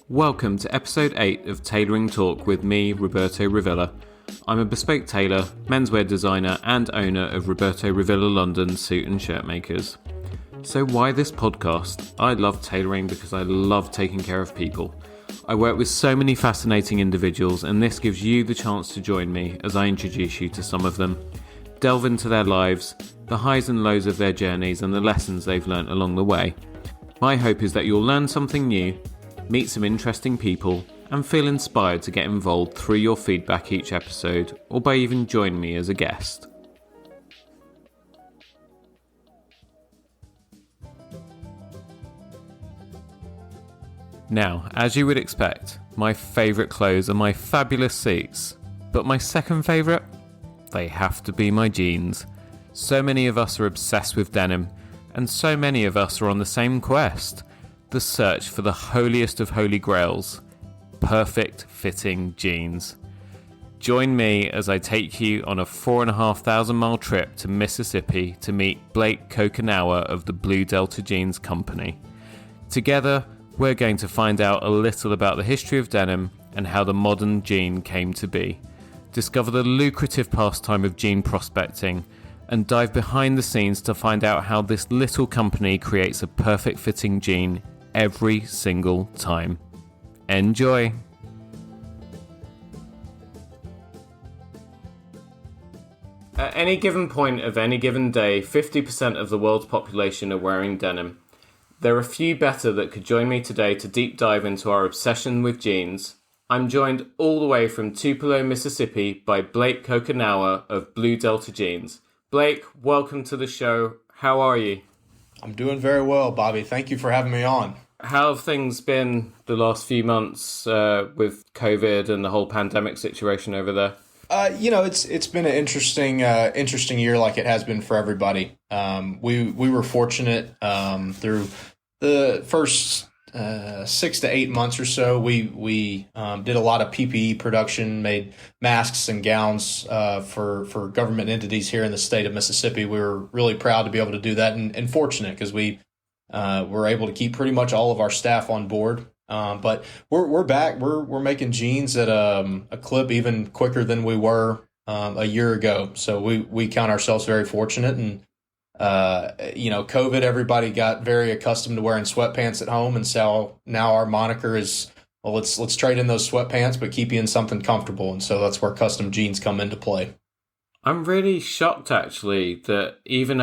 Welcome to episode 8 of Tailoring Talk with me, Roberto Revilla. I'm a bespoke tailor, menswear designer and owner of Roberto Revilla London suit and shirt makers. So why this podcast? I love tailoring because I love taking care of people. I work with so many fascinating individuals, and this gives you the chance to join me as I introduce you to some of them. Delve into their lives, the highs and lows of their journeys and the lessons they've learnt along the way. My hope is that you'll learn something new, meet some interesting people, and feel inspired to get involved through your feedback each episode, or by even joining me as a guest. Now, as you would expect, my favourite clothes are my fabulous suits, but my second favourite? They have to be my jeans. So many of us are obsessed with denim, and so many of us are on the same quest, the search for the holiest of holy grails, perfect fitting jeans. Join me as I take you on a 4,500 mile trip to Mississippi to meet Blake Cocanaugher of the BlueDelta Jeans company. Together, we're going to find out a little about the history of denim and how the modern jean came to be, discover the lucrative pastime of jean prospecting, and dive behind the scenes to find out how this little company creates a perfect fitting jean every single time. Enjoy! At any given point of any given day, 50% of the world's population are wearing denim. There are few better that could join me today to deep dive into our obsession with jeans. I'm joined all the way from Tupelo, Mississippi by Blake Cocanaugher of BlueDelta Jeans. Blake, welcome to the show. How are you? I'm doing very well, Bobby. Thank you for having me on. How have things been the last few months with COVID and the whole pandemic situation over there? It's been an interesting year, like it has been for everybody. We were fortunate through the first 6 to 8 months or so. We did a lot of PPE production, made masks and gowns for government entities here in the state of Mississippi. We were really proud to be able to do that, and fortunate because we were able to keep pretty much all of our staff on board. But we're back. We're making jeans at a clip even quicker than we were a year ago. So we count ourselves very fortunate. And COVID, everybody got very accustomed to wearing sweatpants at home, and so now our moniker is, well, let's trade in those sweatpants, but keep you in something comfortable. And so that's where custom jeans come into play. I'm really shocked, actually, that even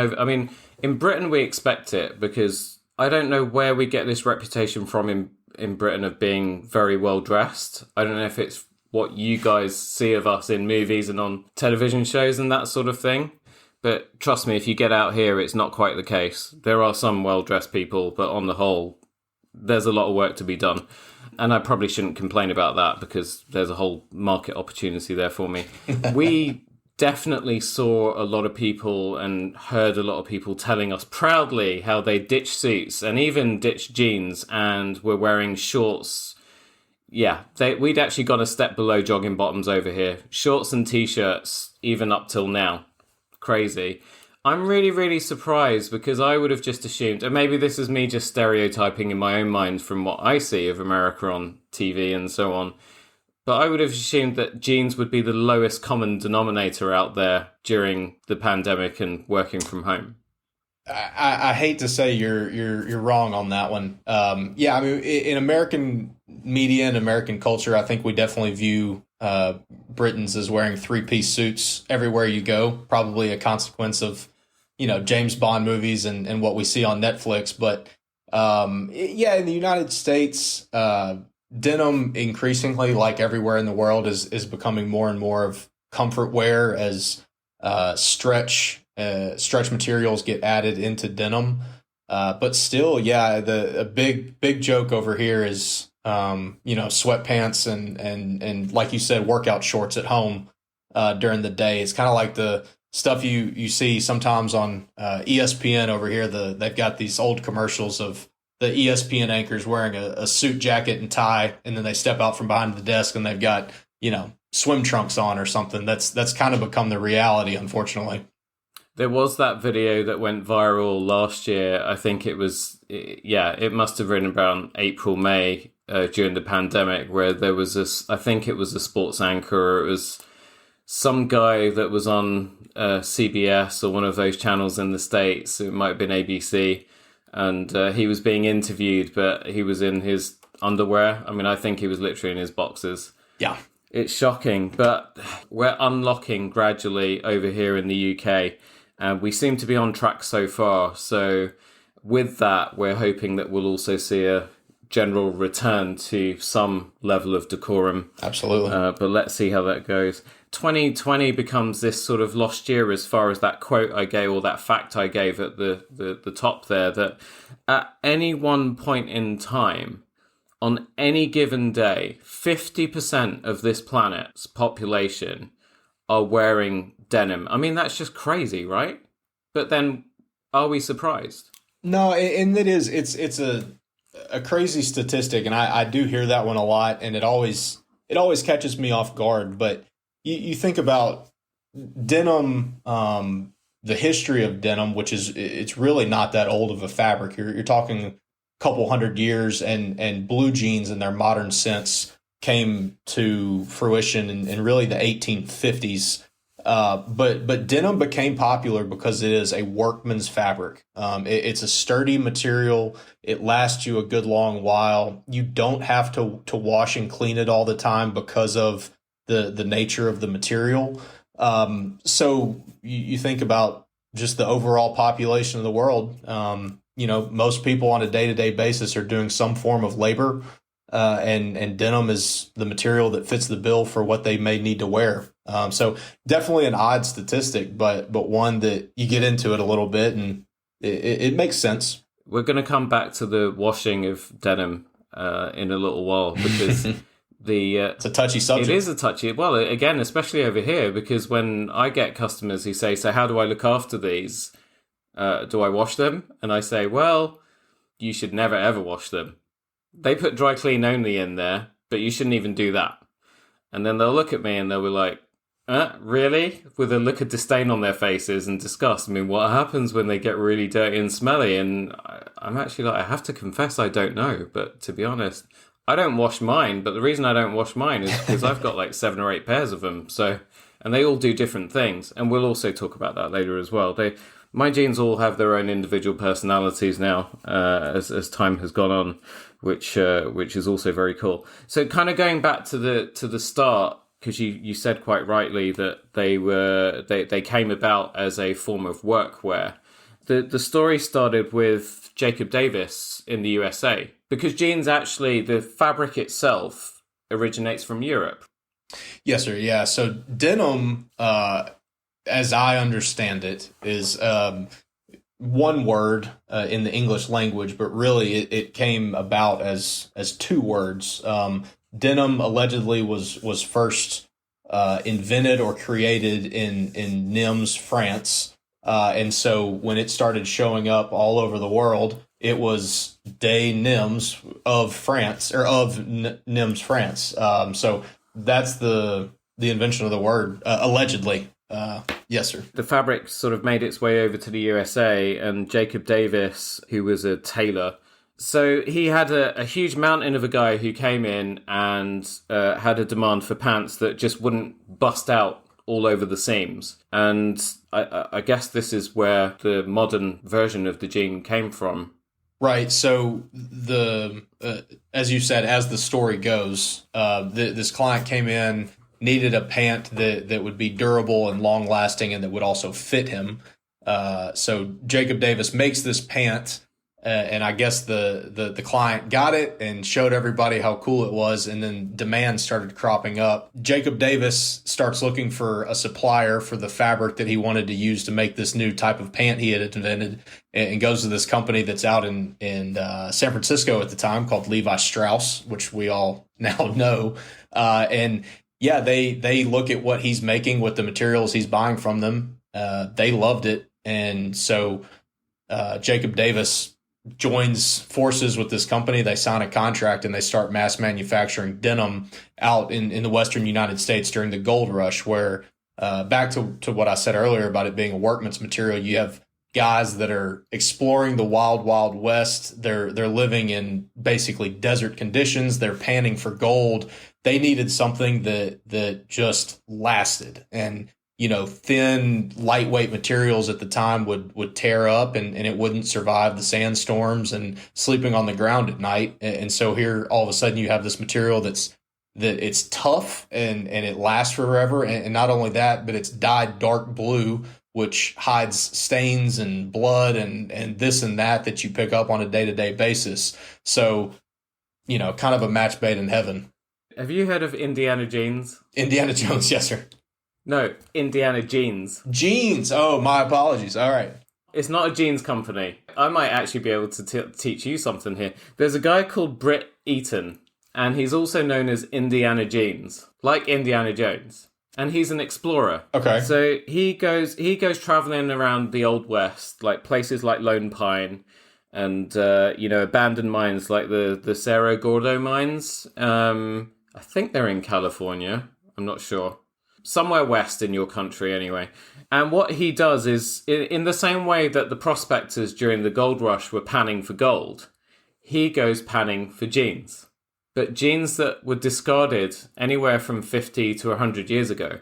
in Britain we expect it, because I don't know where we get this reputation from in Britain of being very well dressed. I don't know if it's what you guys see of us in movies and on television shows and that sort of thing. But trust me, if you get out here, it's not quite the case. There are some well-dressed people, but on the whole, there's a lot of work to be done. And I probably shouldn't complain about that because there's a whole market opportunity there for me. We definitely saw a lot of people and heard a lot of people telling us proudly how they ditched suits and even ditched jeans and were wearing shorts. Yeah, we'd actually gone a step below jogging bottoms over here. Shorts and t-shirts, even up till now. Crazy. I'm really, really surprised because I would have just assumed, and maybe this is me just stereotyping in my own mind from what I see of America on TV and so on, but I would have assumed that jeans would be the lowest common denominator out there during the pandemic and working from home. I hate to say you're wrong on that one. In American media and American culture, I think we definitely view Britons as wearing three-piece suits everywhere you go. Probably a consequence of James Bond movies and what we see on Netflix. But in the United States, denim increasingly, like everywhere in the world, is becoming more and more of comfort wear as stretch materials get added into denim. But still, a big joke over here is sweatpants and like you said, workout shorts at home during the day. It's kind of like the stuff you see sometimes on ESPN over here. They've got these old commercials of the ESPN anchors wearing a suit jacket and tie, and then they step out from behind the desk and they've got swim trunks on or something. That's kind of become the reality, unfortunately. There was that video that went viral last year. I think it must have been around April, May, during the pandemic, where there was this, I think it was a sports anchor, or it was some guy that was on CBS or one of those channels in the States. It might have been ABC. And he was being interviewed, but he was in his underwear. I mean, I think he was literally in his boxers. Yeah. It's shocking, but we're unlocking gradually over here in the UK, and we seem to be on track so far. So with that, we're hoping that we'll also see a general return to some level of decorum. Absolutely. But let's see how that goes. 2020 becomes this sort of lost year as far as that quote I gave, or that fact I gave at the top there, that at any one point in time, on any given day, 50% of this planet's population are wearing denim. I mean, that's just crazy, right? But then, are we surprised? No, and it's a crazy statistic, and I do hear that one a lot, and it always catches me off guard. But you think about denim, the history of denim, which is, it's really not that old of a fabric. You're talking couple hundred years, and blue jeans in their modern sense came to fruition in really the 1850s. But denim became popular because it is a workman's fabric. It's a sturdy material. It lasts you a good long while. You don't have to wash and clean it all the time because of the nature of the material. So you think about just the overall population of the world. Most people on a day-to-day basis are doing some form of labor, and denim is the material that fits the bill for what they may need to wear. So definitely an odd statistic, but one that you get into it a little bit, and it makes sense. We're going to come back to the washing of denim in a little while, because it's a touchy subject. It is a touchy. Well, again, especially over here, because when I get customers who say, "So how do I look after these? Do I wash them?" And I say, well, you should never ever wash them. They put dry clean only in there, but you shouldn't even do that. And then they'll look at me and they'll be like, really? With a look of disdain on their faces and disgust. I mean, what happens when they get really dirty and smelly? And I'm actually like, I have to confess I don't know. But to be honest, I don't wash mine. But the reason I don't wash mine is because I've got like 7 or 8 pairs of them. And they all do different things. And we'll also talk about that later as well. My jeans all have their own individual personalities now, as time has gone on, which is also very cool. So, kind of going back to the start, because you said quite rightly that they came about as a form of workwear. The story started with Jacob Davis in the USA, because jeans, actually, the fabric itself originates from Europe. Yes, sir. Yeah. So denim, as I understand it, is one word in the English language, but really it came about as 2 words. Denim allegedly was first invented or created in Nimes, France, and so when it started showing up all over the world, it was de Nimes of France, or of Nimes, France. So that's the invention of the word, allegedly. Yes, sir. The fabric sort of made its way over to the USA, and Jacob Davis, who was a tailor, so he had a huge mountain of a guy who came in and had a demand for pants that just wouldn't bust out all over the seams. And I guess this is where the modern version of the jean came from. Right. So as you said, as the story goes, this client came in, needed a pant that would be durable and long lasting, and that would also fit him. So Jacob Davis makes this pant, and I guess the client got it and showed everybody how cool it was, and then demand started cropping up. Jacob Davis starts looking for a supplier for the fabric that he wanted to use to make this new type of pant he had invented, and goes to this company that's out in San Francisco at the time called Levi Strauss, which we all now know. And yeah, they look at what he's making with the materials he's buying from them. They loved it. And so Jacob Davis joins forces with this company. They sign a contract and they start mass manufacturing denim out in the Western United States during the gold rush, where back to what I said earlier about it being a workman's material, you have guys that are exploring the wild, wild west. They're living in basically desert conditions. They're panning for gold. They needed something that just lasted. And, thin, lightweight materials at the time would tear up and it wouldn't survive the sandstorms and sleeping on the ground at night. And so here, all of a sudden, you have this material that it's tough and it lasts forever. And not only that, but it's dyed dark blue, which hides stains and blood and this and that you pick up on a day-to-day basis. So, kind of a match made in heaven. Have you heard of Indiana Jeans? Indiana Jones, yes, sir. No, Indiana Jeans. Jeans! Oh, my apologies. All right. It's not a jeans company. I might actually be able to teach you something here. There's a guy called Britt Eaton, and he's also known as Indiana Jeans, like Indiana Jones. And he's an explorer. Okay. So he goes traveling around the Old West, like places like Lone Pine and, abandoned mines like the Cerro Gordo mines. I think they're in California. I'm not sure. Somewhere west in your country, anyway. And what he does is, in the same way that the prospectors during the gold rush were panning for gold, he goes panning for jeans. But jeans that were discarded anywhere from 50 to 100 years ago.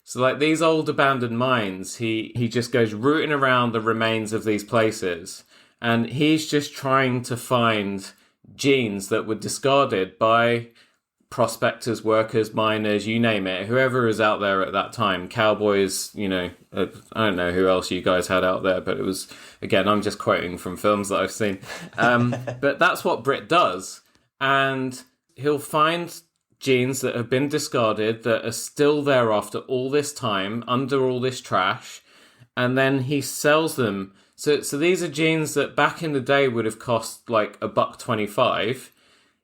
So like these old abandoned mines, he just goes rooting around the remains of these places. And he's just trying to find jeans that were discarded by prospectors, workers, miners, you name it. Whoever is out there at that time, cowboys, I don't know who else you guys had out there, but it was, again, I'm just quoting from films that I've seen. But that's what Britt does. And he'll find jeans that have been discarded that are still there after all this time, under all this trash, and then he sells them. So these are jeans that back in the day would have cost like $1.25.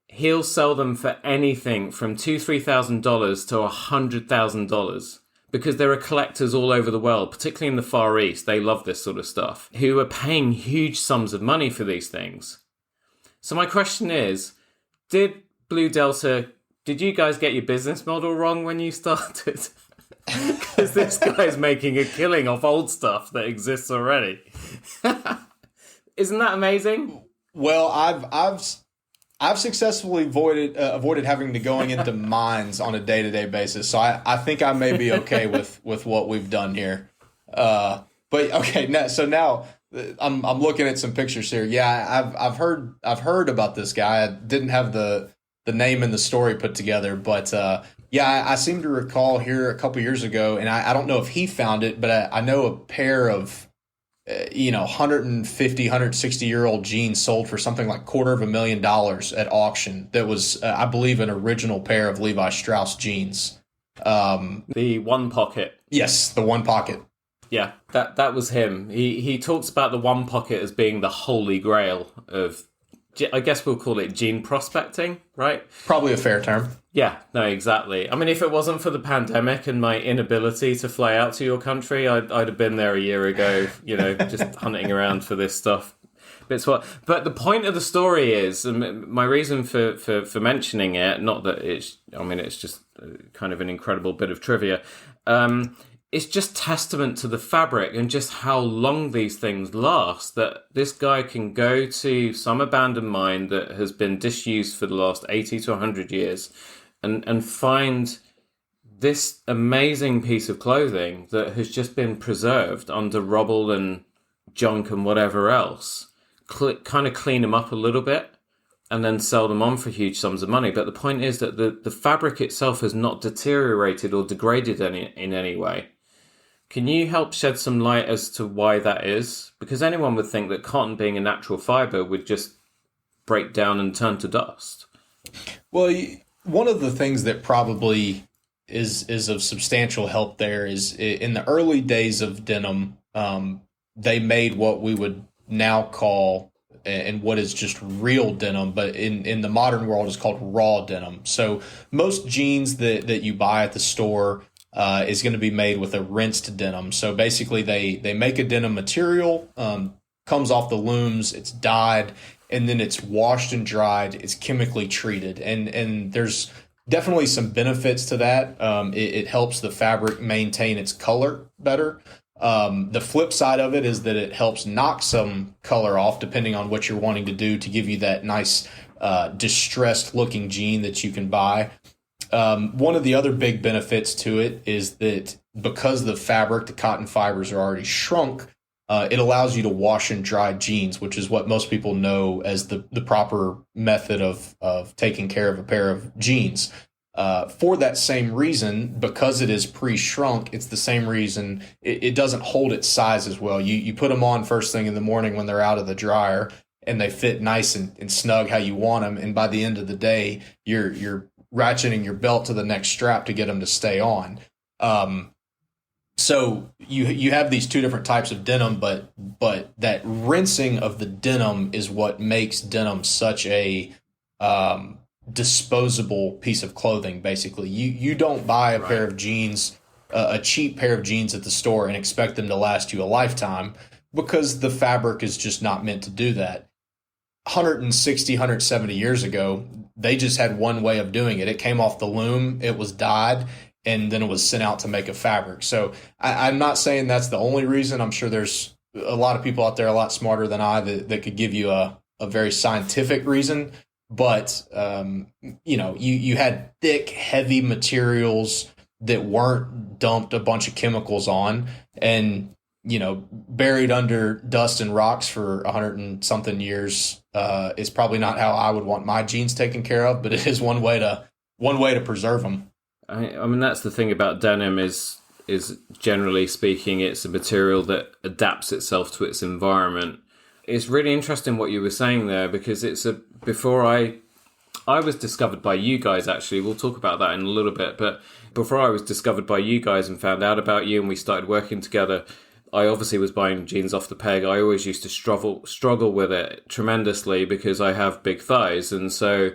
He'll sell them for anything from $2,000-3,000 to $100,000 because there are collectors all over the world, particularly in the Far East. They love this sort of stuff, who are paying huge sums of money for these things. So my question is, did you guys get your business model wrong when you started? Because this guy's making a killing off old stuff that exists already. Isn't that amazing? Well, I've successfully avoided having to going into mines on a day-to-day basis, so I think I may be okay with what we've done here. But okay, now I'm looking at some pictures here. Yeah, I've heard about this guy. I didn't have the name and the story put together, but I seem to recall here a couple years ago, and I don't know if he found it, but I know a pair of 150, 160-year-old jeans sold for something like $250,000 at auction. That was, I believe, an original pair of Levi Strauss jeans. The one pocket. Yes, the one pocket. Yeah, that was him. He talks about the one pocket as being the holy grail of, I guess we'll call it jean prospecting, right? Probably a fair term. Yeah, no, exactly. I mean, if it wasn't for the pandemic and my inability to fly out to your country, I'd have been there a year ago, just hunting around for this stuff. But the point of the story is, and my reason for mentioning it, not that it's just kind of an incredible bit of trivia. It's just testament to the fabric and just how long these things last, that this guy can go to some abandoned mine that has been disused for the last 80 to 100 years and find this amazing piece of clothing that has just been preserved under rubble and junk and whatever else, kind of clean them up a little bit and then sell them on for huge sums of money. But the point is that the fabric itself has not deteriorated or degraded in any way. Can you help shed some light as to why that is? Because anyone would think that cotton, being a natural fiber, would just break down and turn to dust. Well, one of the things that probably is of substantial help there is in the early days of denim, they made what we would now call, and what is just real denim, but in the modern world is called raw denim. So most jeans that you buy at the store is going to be made with a rinsed denim. So basically they make a denim material, comes off the looms, it's dyed, and then it's washed and dried, it's chemically treated. And there's definitely some benefits to that. It helps the fabric maintain its color better. The flip side of it is that it helps knock some color off depending on what you're wanting to do to give you that nice distressed looking jean that you can buy. One of the other big benefits to it is that because the fabric, the cotton fibers are already shrunk, it allows you to wash and dry jeans, which is what most people know as the proper method of taking care of a pair of jeans. For that same reason, because it is pre-shrunk, it's the same reason it doesn't hold its size as well. You put them on first thing in the morning when they're out of the dryer, and they fit nice and snug how you want them. And by the end of the day, you're ratcheting your belt to the next strap to get them to stay on. So you have these two different types of denim, but that rinsing of the denim is what makes denim such a disposable piece of clothing. Basically, you don't buy a pair of jeans, a cheap pair of jeans at the store, and expect them to last you a lifetime, because the fabric is just not meant to do that. 160, 170 years ago, they just had one way of doing it. It came off the loom, it was dyed, and then it was sent out to make a fabric. So I'm not saying that's the only reason. I'm sure there's a lot of people out there a lot smarter than I that could give you a very scientific reason. But, you had thick, heavy materials that weren't dumped a bunch of chemicals on and, buried under dust and rocks for 100 and something years is probably not how I would want my jeans taken care of, but it is one way to preserve them. I mean, that's the thing about denim is generally speaking, it's a material that adapts itself to its environment. It's really interesting what you were saying there, because before I was discovered by you guys, actually. We'll talk about that in a little bit. But before I was discovered by you guys and found out about you and we started working together, I obviously was buying jeans off the peg. I always used to struggle with it tremendously because I have big thighs. And so,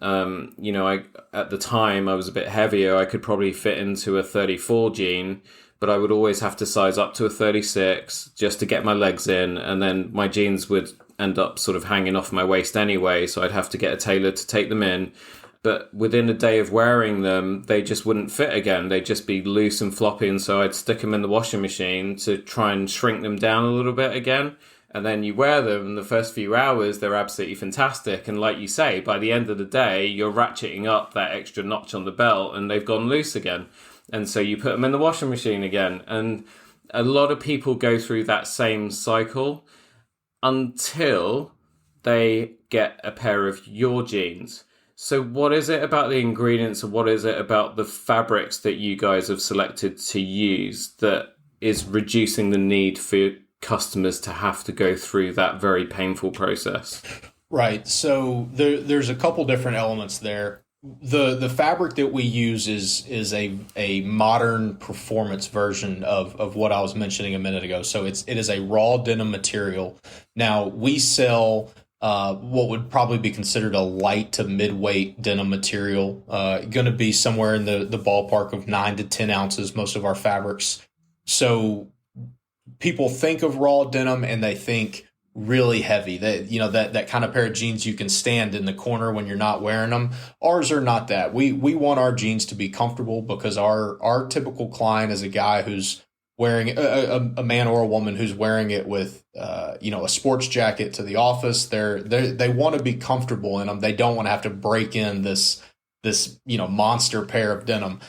at the time I was a bit heavier. I could probably fit into a 34 jean, but I would always have to size up to a 36 just to get my legs in. And then my jeans would end up sort of hanging off my waist anyway. So I'd have to get a tailor to take them in. But within a day of wearing them, they just wouldn't fit again. They'd just be loose and floppy. And so I'd stick them in the washing machine to try and shrink them down a little bit again. And then you wear them, and the first few hours, they're absolutely fantastic. And like you say, by the end of the day, you're ratcheting up that extra notch on the belt and they've gone loose again. And so you put them in the washing machine again. And a lot of people go through that same cycle until they get a pair of your jeans. So what is it about the ingredients, and what is it about the fabrics that you guys have selected to use that is reducing the need for customers to have to go through that very painful process? Right. So there's a couple different elements there. The fabric that we use is a modern performance version of what I was mentioning a minute ago. So it is a raw denim material. Now we sell what would probably be considered a light to mid-weight denim material, going to be somewhere in the ballpark of 9 to 10 ounces, most of our fabrics. So people think of raw denim and they think really heavy, that kind of pair of jeans you can stand in the corner when you're not wearing them. Ours are not that. We want our jeans to be comfortable, because our typical client is a guy who's wearing a man or a woman who's wearing it with a sports jacket to the office. They want to be comfortable in them. They don't want to have to break in this monster pair of denim.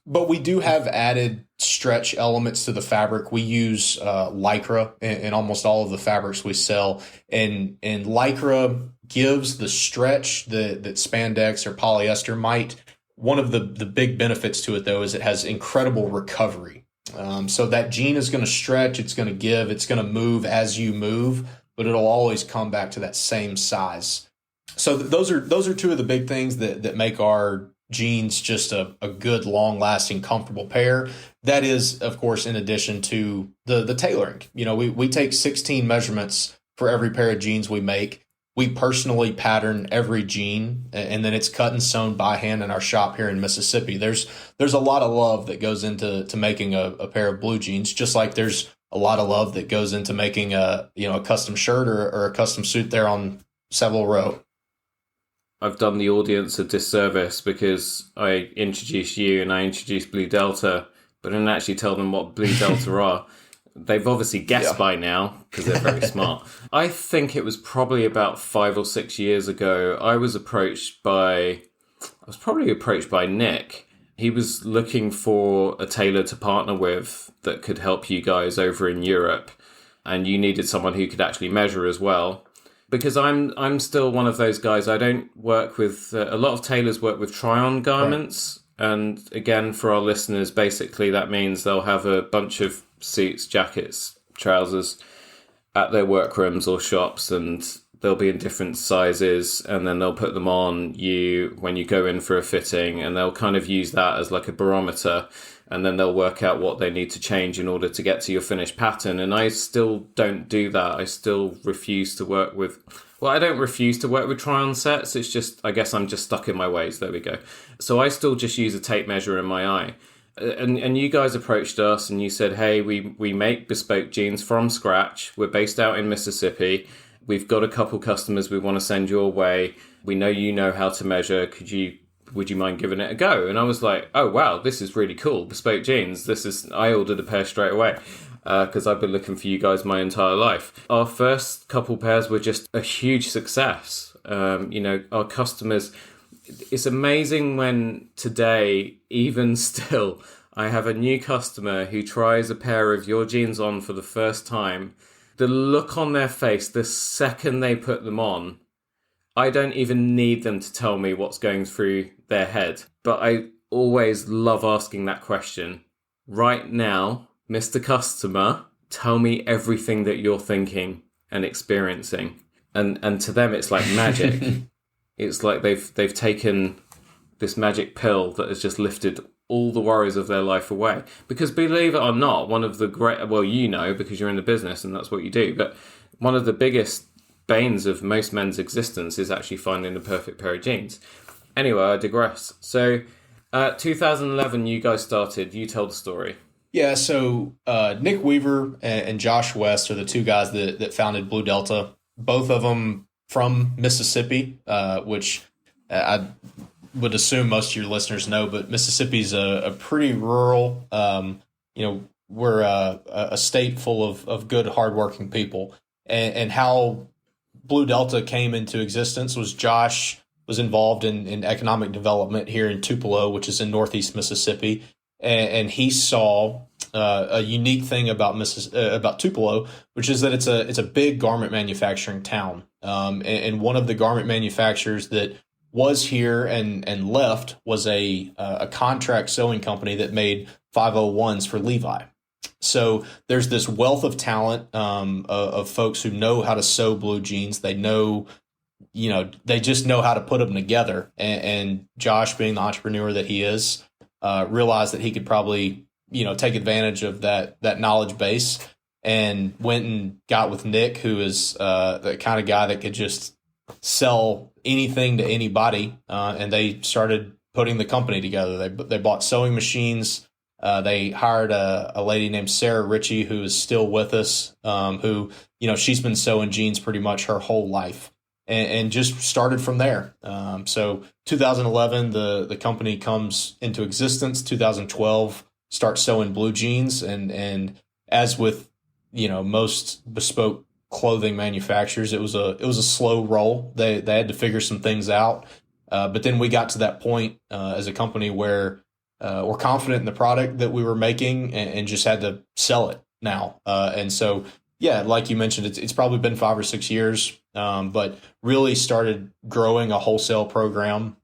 But we do have added stretch elements to the fabric. We use Lycra in almost all of the fabrics we sell, and Lycra gives the stretch that spandex or polyester might. One of the big benefits to it, though, is it has incredible recovery. So that jean is going to stretch, it's going to give, it's going to move as you move, but it'll always come back to that same size. So those are two of the big things that make our jeans just a good, long-lasting, comfortable pair. That is, of course, in addition to the tailoring. We take 16 measurements for every pair of jeans we make. We personally pattern every jean, and then it's cut and sewn by hand in our shop here in Mississippi. There's a lot of love that goes into making a pair of blue jeans, just like there's a lot of love that goes into making a custom shirt or a custom suit there on Savile Row. I've done the audience a disservice because I introduced you and I introduced BlueDelta but I didn't actually tell them what BlueDelta are. They've obviously guessed by now because they're very smart. I think it was probably about 5 or 6 years ago. I was probably approached by Nick. He was looking for a tailor to partner with that could help you guys over in Europe, and you needed someone who could actually measure as well. Because I'm still one of those guys. I don't work with a lot of tailors work with try-on garments. Right. And again, for our listeners, basically that means they'll have a bunch of suits, jackets, trousers at their workrooms or shops, and they'll be in different sizes, and then they'll put them on you when you go in for a fitting, and they'll kind of use that as like a barometer, and then they'll work out what they need to change in order to get to your finished pattern. And I still don't do that. I still refuse to work with... Well, I don't refuse to work with try-on sets. It's just, I guess I'm just stuck in my ways. There we go. So I still just use a tape measure in my eye. And you guys approached us and you said, hey, we make bespoke jeans from scratch. We're based out in Mississippi. We've got a couple customers we want to send your way. We know you know how to measure. Would you mind giving it a go? And I was like, oh, wow, this is really cool. Bespoke jeans. I ordered a pair straight away because I've been looking for you guys my entire life. Our first couple pairs were just a huge success. Our customers, it's amazing when today, even still, I have a new customer who tries a pair of your jeans on for the first time. The look on their face, the second they put them on, I don't even need them to tell me what's going through their head. But I always love asking that question. Right now, Mr. Customer, tell me everything that you're thinking and experiencing. And to them, it's like magic. It's like they've taken this magic pill that has just lifted all the worries of their life away. Because believe it or not, one of the great... Well, you know, because you're in the business and that's what you do. But one of the biggest banes of most men's existence is actually finding the perfect pair of jeans. Anyway, I digress. So, 2011, you guys started. You tell the story. Yeah, so Nick Weaver and Josh West are the two guys that founded BlueDelta. Both of them from Mississippi, which I would assume most of your listeners know, but Mississippi's a pretty rural, we're a state full of good, hardworking people. And how BlueDelta came into existence was Josh was involved in economic development here in Tupelo, which is in northeast Mississippi. And he saw a unique thing about Tupelo, which is that it's a big garment manufacturing town. And one of the garment manufacturers that was here and left was a contract sewing company that made 501s for Levi. So there's this wealth of talent of folks who know how to sew blue jeans. They know, they just know how to put them together. And Josh, being the entrepreneur that he is, realized that he could probably, take advantage of that knowledge base, and went and got with Nick, who is the kind of guy that could just sell anything to anybody. And they started putting the company together. They bought sewing machines. They hired a lady named Sarah Ritchie, who is still with us, who, she's been sewing jeans pretty much her whole life, and just started from there. So 2011, the company comes into existence. 2012, starts sewing blue jeans. And as with, most bespoke clothing manufacturers, it was a slow roll. They had to figure some things out. But then we got to that point as a company where we're confident in the product that we were making and just had to sell it now. And so, yeah, like you mentioned, it's probably been 5 or 6 years, but really started growing a wholesale program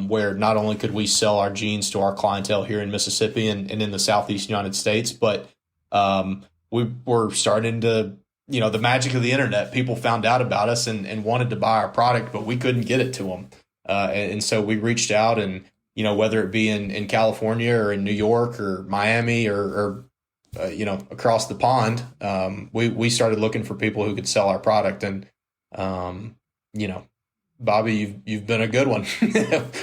where not only could we sell our jeans to our clientele here in Mississippi and in the Southeast United States, but we were starting to, the magic of the internet. People found out about us and wanted to buy our product, but we couldn't get it to them. And so we reached out and, whether it be in California or in New York or Miami or across the pond, we started looking for people who could sell our product. And, Bobby, you've been a good one.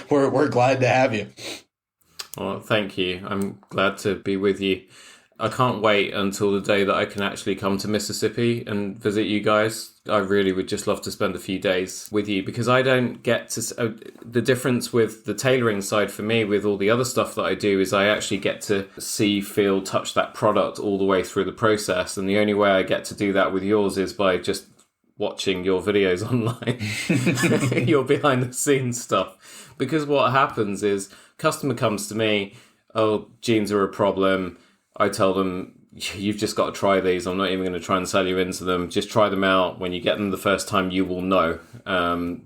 We're glad to have you. Well, thank you. I'm glad to be with you. I can't wait until the day that I can actually come to Mississippi and visit you guys. I really would just love to spend a few days with you, because I don't get to... the difference with the tailoring side for me, with all the other stuff that I do, is I actually get to see, feel, touch that product all the way through the process. And the only way I get to do that with yours is by just watching your videos online, your behind the scenes stuff. Because what happens is, customer comes to me, oh, jeans are a problem. I tell them, you've just got to try these. I'm not even going to try and sell you into them. Just try them out. When you get them the first time, you will know,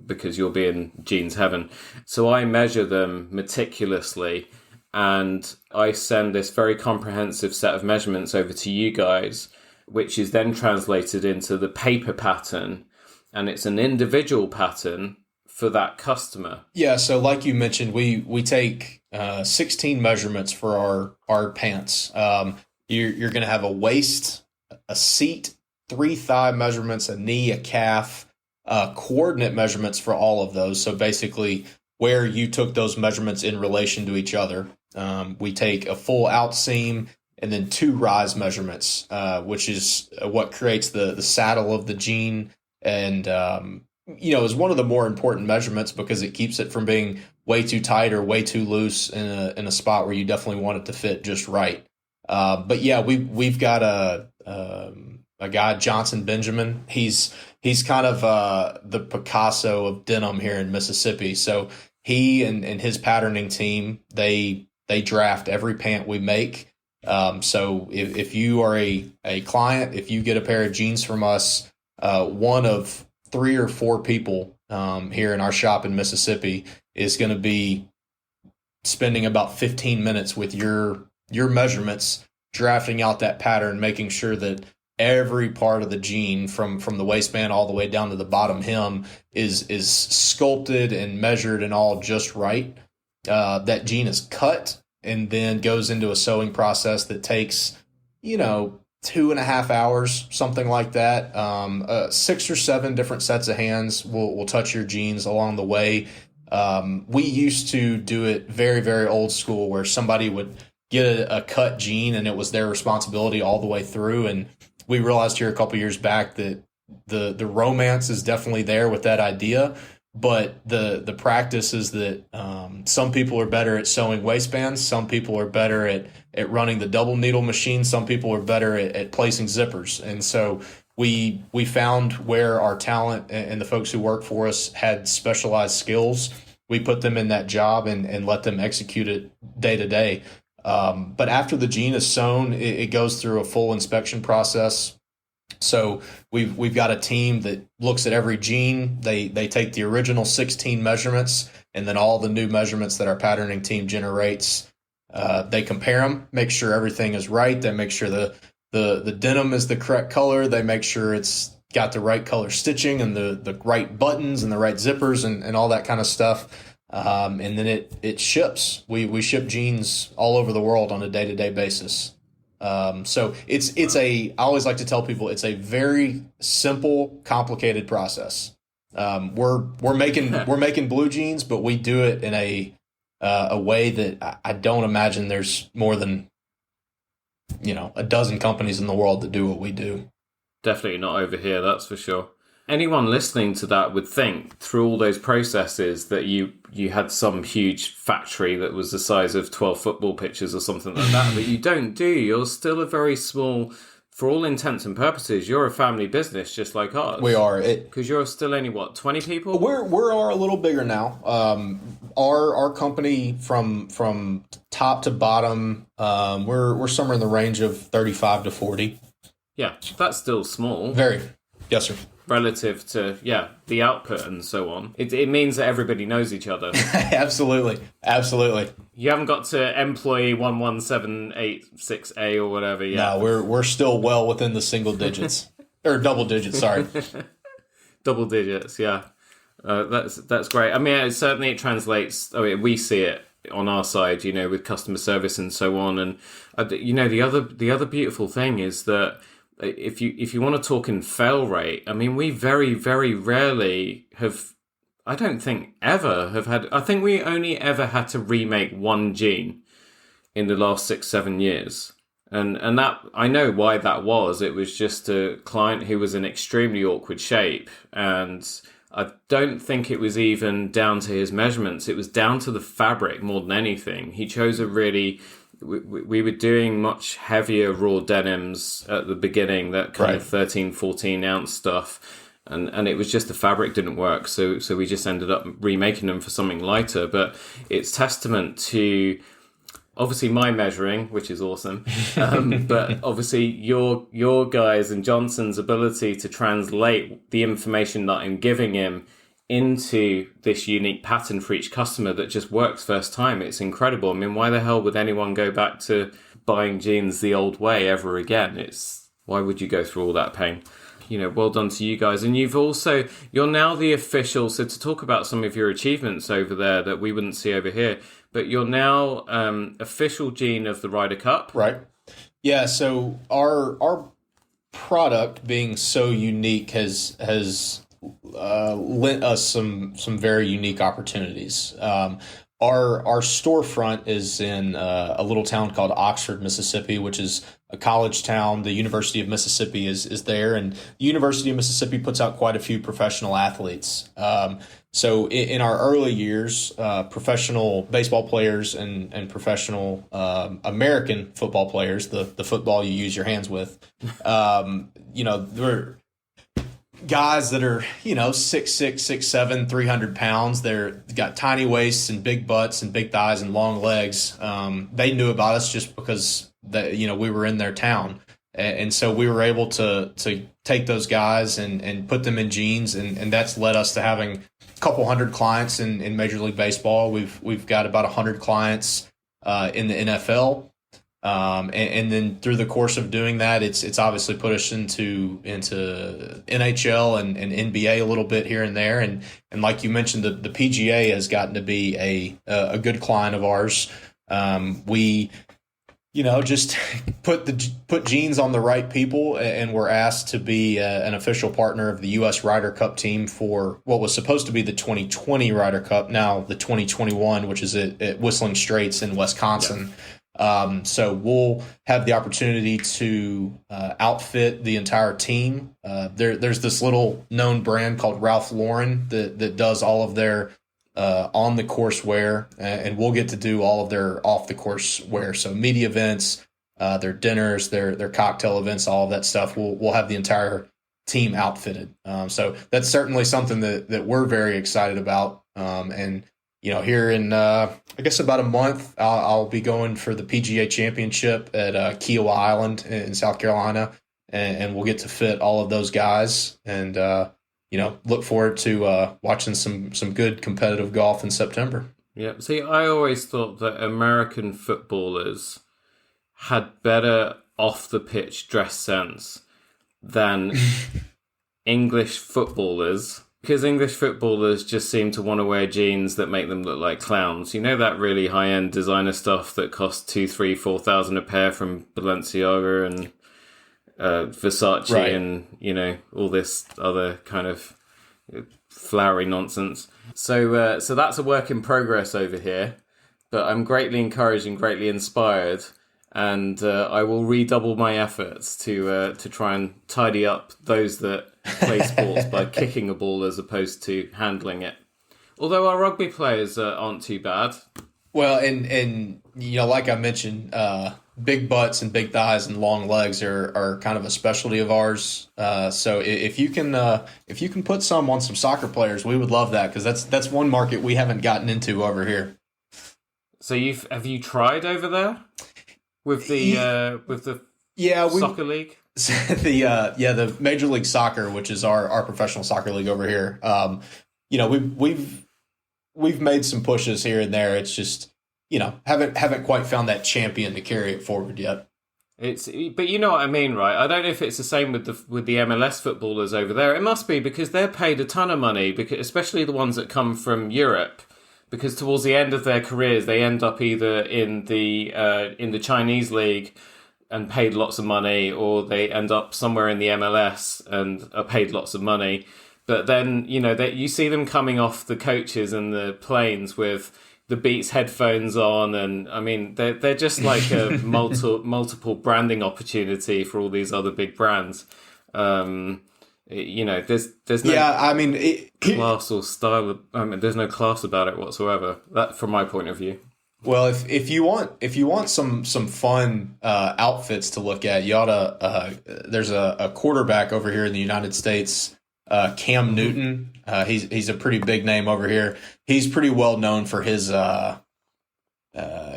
because you'll be in jeans heaven. So I measure them meticulously, and I send this very comprehensive set of measurements over to you guys, which is then translated into the paper pattern, and it's an individual pattern for that customer. Yeah, so like you mentioned, we take 16 measurements for our pants. You're going to have a waist, a seat, 3 thigh measurements, a knee, a calf, coordinate measurements for all of those. So basically where you took those measurements in relation to each other. We take a full out seam and then 2 rise measurements, which is what creates the saddle of the jean. And, is one of the more important measurements, because it keeps it from being way too tight or way too loose in a spot where you definitely want it to fit just right. But yeah, we've got a guy, Johnson Benjamin. He's kind of the Picasso of denim here in Mississippi. So he and his patterning team, they draft every pant we make. So if you are a client, if you get a pair of jeans from us, one of 3 or 4 people here in our shop in Mississippi is going to be spending about 15 minutes with your measurements, drafting out that pattern, making sure that every part of the jean from the waistband all the way down to the bottom hem is sculpted and measured and all just right. That jean is cut and then goes into a sewing process that takes, 2.5 hours, something like that. 6 or 7 different sets of hands will touch your jeans along the way. We used to do it very, very old school, where somebody would get a cut jean and it was their responsibility all the way through. And we realized here a couple years back that the romance is definitely there with that idea, but the practice is that some people are better at sewing waistbands, some people are better at running the double needle machine, some people are better at placing zippers. And so we found where our talent and the folks who work for us had specialized skills. We put them in that job and let them execute it day to day. But after the jean is sewn, it goes through a full inspection process. So we've got a team that looks at every jean. They take the original 16 measurements and then all the new measurements that our patterning team generates. They compare them, make sure everything is right. They make sure the denim is the correct color. They make sure it's got the right color stitching and the right buttons and the right zippers and all that kind of stuff. And then it ships. We ship jeans all over the world on a day-to-day basis. So I always like to tell people it's a very simple, complicated process. We're making blue jeans, but we do it in a way that I don't imagine there's more than, a dozen companies in the world that do what we do. Definitely not over here, that's for sure. Anyone listening to that would think, through all those processes, that you had some huge factory that was the size of 12 football pitches or something like that, but you don't, do you? You're still a very small, for all intents and purposes, you're a family business just like ours. We are. Because you're still only, 20 people? We're a little bigger now. Our company from top to bottom, we're somewhere in the range of 35 to 40. Yeah, that's still small. Very. Yes, sir. Relative to, the output and so on. It means that everybody knows each other. Absolutely. You haven't got to employee 11786A or whatever yet. No, we're still well within the single digits. Or double digits, sorry. Double digits, yeah. That's great. I mean, it translates. I mean, we see it on our side, with customer service and so on. And the other beautiful thing is that if you want to talk in fail rate, I mean, we very, very rarely have. I don't think ever have had. I think we only ever had to remake one jean in the last 6-7 years. And that, I know why that was. It was just a client who was in extremely awkward shape, and I don't think it was even down to his measurements. It was down to the fabric more than anything. He chose a really... We were doing much heavier raw denims at the beginning, that kind of 13, 14 ounce stuff. And it was just the fabric didn't work. So we just ended up remaking them for something lighter. But it's testament to... obviously my measuring, which is awesome, but obviously your guys and Johnson's ability to translate the information that I'm giving him into this unique pattern for each customer that just works first time. It's incredible. I mean, why the hell would anyone go back to buying jeans the old way ever again? Why would you go through all that pain? Well done to you guys. And you're now the official, so to talk about some of your achievements over there that we wouldn't see over here, but you're now official jean of the Ryder Cup. Right. Yeah, so our product being so unique has lent us some very unique opportunities. Our storefront is in a little town called Oxford, Mississippi, which is a college town. The University of Mississippi is there, and the University of Mississippi puts out quite a few professional athletes. So in our early years, professional baseball players and professional American football players, the football you use your hands with, they're guys that are, 6'6", 6'7", 300 pounds. They're got tiny waists and big butts and big thighs and long legs. They knew about us just because we were in their town. And so we were able to take those guys and put them in jeans, and that's led us to having a couple hundred clients in Major League Baseball. We've got about 100 clients in the NFL. And then through the course of doing that, it's obviously put us into NHL and NBA a little bit here and there. And like you mentioned, the PGA has gotten to be a good client of ours. We just put jeans on the right people, and we're asked to be an official partner of the U.S. Ryder Cup team for what was supposed to be the 2020 Ryder Cup, now the 2021, which is at Whistling Straits in Wisconsin. Yeah. So we'll have the opportunity to outfit the entire team. There's this little known brand called Ralph Lauren that does all of their on the course wear, and we'll get to do all of their off the course wear. So media events, their dinners, their cocktail events, all of that stuff. We'll have the entire team outfitted. So that's certainly something that we're very excited about. And here in I guess about a month, I'll be going for the PGA Championship at Kiowa Island in South Carolina, and we'll get to fit all of those guys and look forward to watching some good competitive golf in September. Yeah. See, I always thought that American footballers had better off the pitch dress sense than English footballers, because English footballers just seem to want to wear jeans that make them look like clowns. That really high end designer stuff that costs 2,000, 3,000, 4,000 a pair from Balenciaga and Versace, right, and all this other kind of flowery nonsense. So that's a work in progress over here, but I'm greatly encouraged and greatly inspired, and I will redouble my efforts to try and tidy up those that play sports by kicking a ball as opposed to handling it. Although our rugby players aren't too bad. Well, and like I mentioned, big butts and big thighs and long legs are kind of a specialty of ours. So if you can put some on some soccer players, we would love that, because that's one market we haven't gotten into over here. So have you tried over there with the soccer league? The Major League Soccer, which is our professional soccer league over here. We've made some pushes here and there. It's just, haven't quite found that champion to carry it forward yet. But you know what I mean, right? I don't know if it's the same with the MLS footballers over there. It must be, because they're paid a ton of money, because especially the ones that come from Europe, because towards the end of their careers they end up either in the Chinese league and paid lots of money, or they end up somewhere in the MLS and are paid lots of money. But then, you see them coming off the coaches and the planes with, the Beats headphones on, and I mean they're just like a multiple branding opportunity for all these other big brands. There's no I mean, class or style. I mean, there's no class about it whatsoever. That, from my point of view. well, if you want some fun outfits to look at, you ought to. There's a quarterback over here in the United States, Cam Newton. He's a pretty big name over here. He's pretty well known for his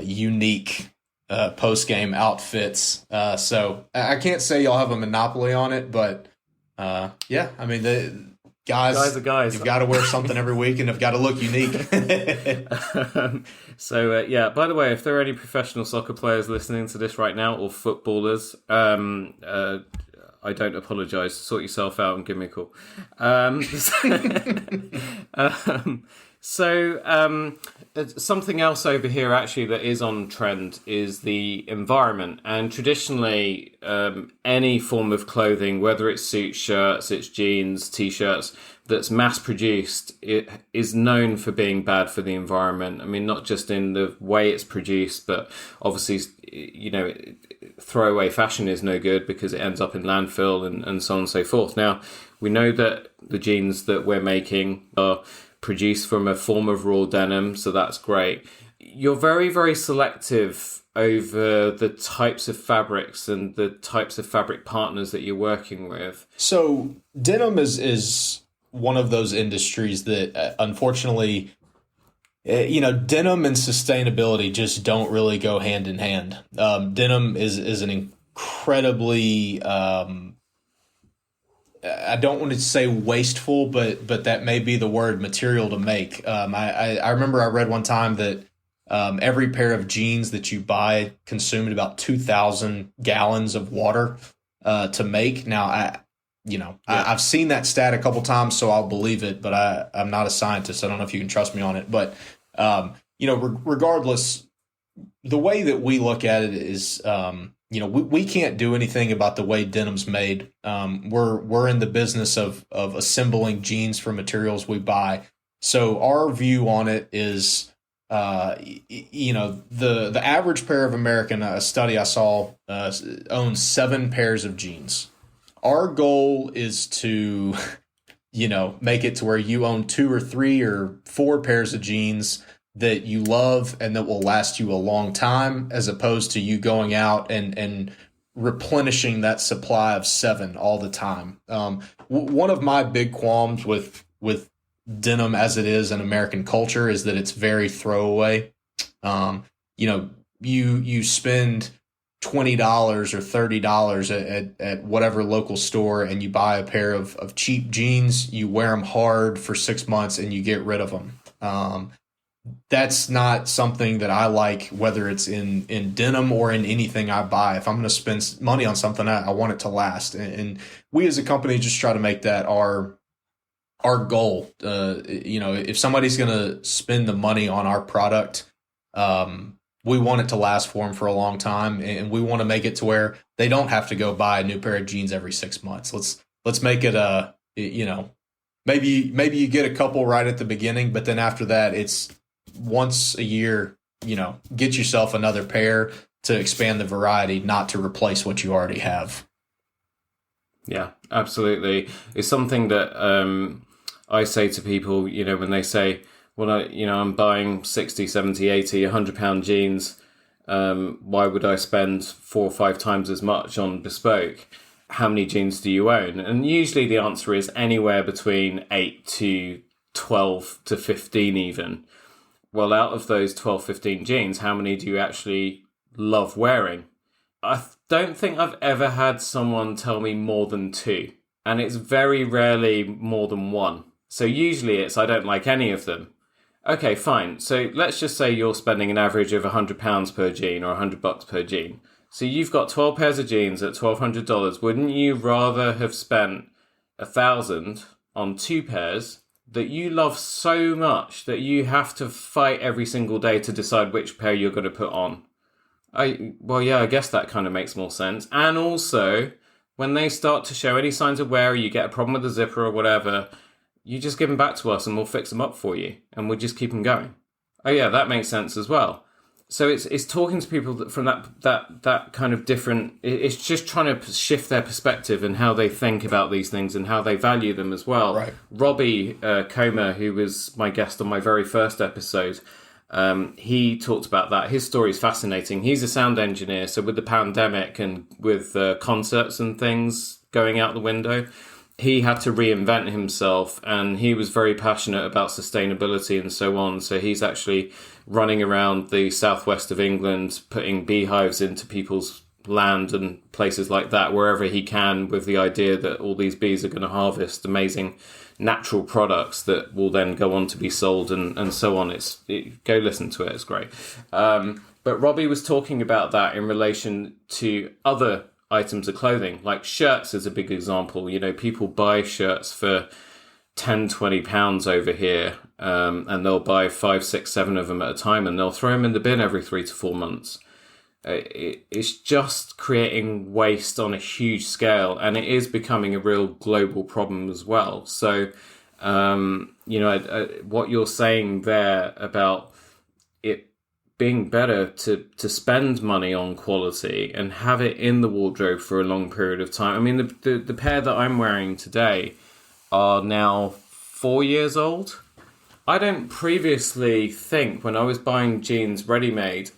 unique post game outfits. So I can't say y'all have a monopoly on it, but yeah, I mean the guys are guys. You've got to wear something every week and have got to look unique. Yeah. By the way, if there are any professional soccer players listening to this right now, or footballers, I don't apologise. Sort yourself out and give me a call. Something else over here actually that is on trend is the environment. And traditionally, any form of clothing, whether it's suits, shirts, it's jeans, t-shirts, that's mass produced, it is known for being bad for the environment. I mean, not just in the way it's produced, but obviously, throwaway fashion is no good because it ends up in landfill and so on and so forth. Now, we know that the jeans that we're making are produced from a form of raw denim, so that's great. You're very, very selective over the types of fabrics and the types of fabric partners that you're working with. So denim is one of those industries that unfortunately, denim and sustainability just don't really go hand in hand. Denim is an incredibly, I don't want to say wasteful, but that may be the word, material to make. I remember I read one time that every pair of jeans that you buy consumed about 2,000 gallons of water to make. Now, I've seen that stat a couple times, so I'll believe it, but I'm not a scientist. I don't know if you can trust me on it. But, regardless, the way that we look at it is, we can't do anything about the way denim's made. We're in the business of assembling jeans from materials we buy. So our view on it is, the average pair of American, a study I saw, owns 7 pairs of jeans. Our goal is to, make it to where you own 2 or 3 or 4 pairs of jeans that you love and that will last you a long time, as opposed to you going out and replenishing that supply of 7 all the time. One of my big qualms with denim as it is in American culture is that it's very throwaway. You spend $20 or $30 at whatever local store and you buy a pair of cheap jeans, you wear them hard for 6 months and you get rid of them. That's not something that I like, whether it's in denim or in anything I buy. If I'm going to spend money on something, I want it to last. And we as a company just try to make that our goal. If somebody's going to spend the money on our product, we want it to last for them for a long time, and we want to make it to where they don't have to go buy a new pair of jeans every 6 months. Let's make it maybe you get a couple right at the beginning, but then after that, it's once a year. Get yourself another pair to expand the variety, not to replace what you already have. Yeah, absolutely. It's something that I say to people, when they say, well, I'm buying 60, 70, 80, £100 jeans. Why would I spend 4 or 5 times as much on bespoke? How many jeans do you own? And usually the answer is anywhere between 8 to 12 to 15 even. Well, out of those 12, 15 jeans, how many do you actually love wearing? I don't think I've ever had someone tell me more than 2. And it's very rarely more than 1. So usually it's I don't like any of them. Okay, fine. So let's just say you're spending an average of £100 per jean or $100 per jean. So you've got 12 pairs of jeans at $1,200. Wouldn't you rather have spent $1,000 on 2 pairs that you love so much that you have to fight every single day to decide which pair you're going to put on? I guess that kind of makes more sense. And also, when they start to show any signs of wear, or you get a problem with the zipper or whatever, you just give them back to us and we'll fix them up for you, and we'll just keep them going. Oh yeah, that makes sense as well. So it's talking to people from that kind of different. It's just trying to shift their perspective and how they think about these things and how they value them as well. Right. Robbie Comer, who was my guest on my very first episode, he talked about that. His story is fascinating. He's a sound engineer, so with the pandemic and with concerts and things going out the window, he had to reinvent himself, and he was very passionate about sustainability and so on. So he's actually running around the southwest of England, putting beehives into people's land and places like that, wherever he can, with the idea that all these bees are going to harvest amazing natural products that will then go on to be sold and so on. Go listen to it. It's great. But Robbie was talking about that in relation to other items of clothing, like shirts is a big example. You know, people buy shirts for 10, 20 pounds over here, and they'll buy 5, 6, 7 of them at a time, and they'll throw them in the bin every 3 to 4 months. It's just creating waste on a huge scale, and it is becoming a real global problem as well. So, what you're saying there about it being better to spend money on quality and have it in the wardrobe for a long period of time. I mean, the pair that I'm wearing today are now 4 years old. I don't previously think, when I was buying jeans ready-made,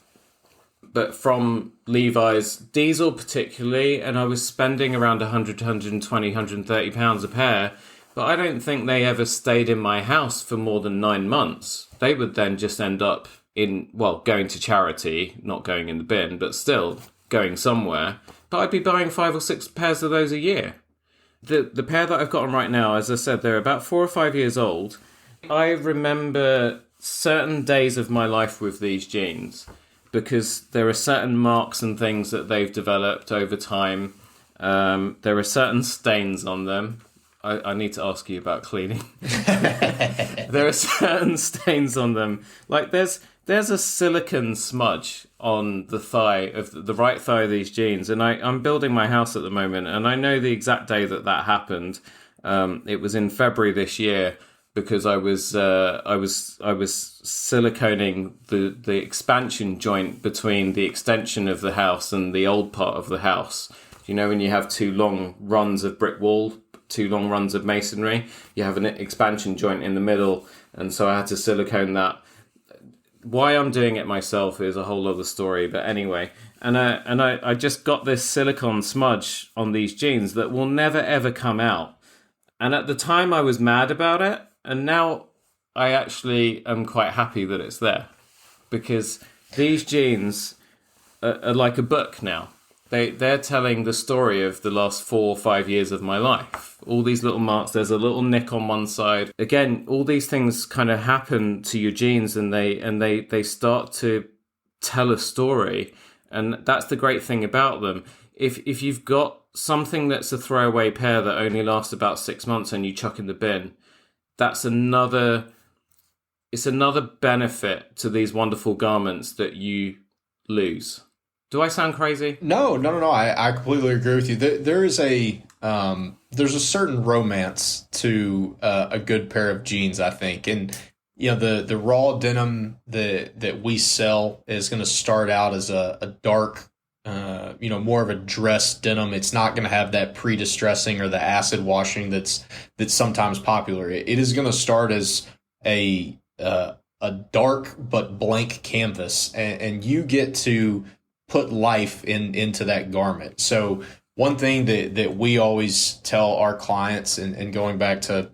but from Levi's, diesel particularly, and I was spending around 100, 120, 130 pounds a pair, but I don't think they ever stayed in my house for more than 9 months. They would then just end up going to charity, not going in the bin, but still going somewhere. But I'd be buying 5 or 6 pairs of those a year. The pair that I've got on right now, as I said, they're about 4 or 5 years old. I remember certain days of my life with these jeans because there are certain marks and things that they've developed over time. There are certain stains on them. I need to ask you about cleaning. There are certain stains on them. Like there's a silicone smudge on the thigh of the right thigh of these jeans, and I'm building my house at the moment, and I know the exact day that happened. It was in February this year because I was siliconing the expansion joint between the extension of the house and the old part of the house. You know, when you have 2 long runs of brick wall, 2 long runs of masonry, you have an expansion joint in the middle, and so I had to silicone that. Why I'm doing it myself is a whole other story, but anyway. And I just got this silicone smudge on these jeans that will never ever come out. And at the time I was mad about it, and now I actually am quite happy that it's there. Because these jeans are like a book now. They're telling the story of the last 4 or 5 years of my life. All these little marks, there's a little nick on one side. Again, all these things kind of happen to your jeans, and they start to tell a story. And that's the great thing about them. If you've got something that's a throwaway pair that only lasts about 6 months and you chuck in the bin, it's another benefit to these wonderful garments that you lose. Do I sound crazy? No. I completely agree with you. There's a certain romance to a good pair of jeans, I think. And, you know, the raw denim that we sell is going to start out as a dark, more of a dress denim. It's not going to have that pre-distressing or the acid washing that's sometimes popular. It is going to start as a dark but blank canvas, and you get to put life into that garment. So one thing that we always tell our clients, and going back to,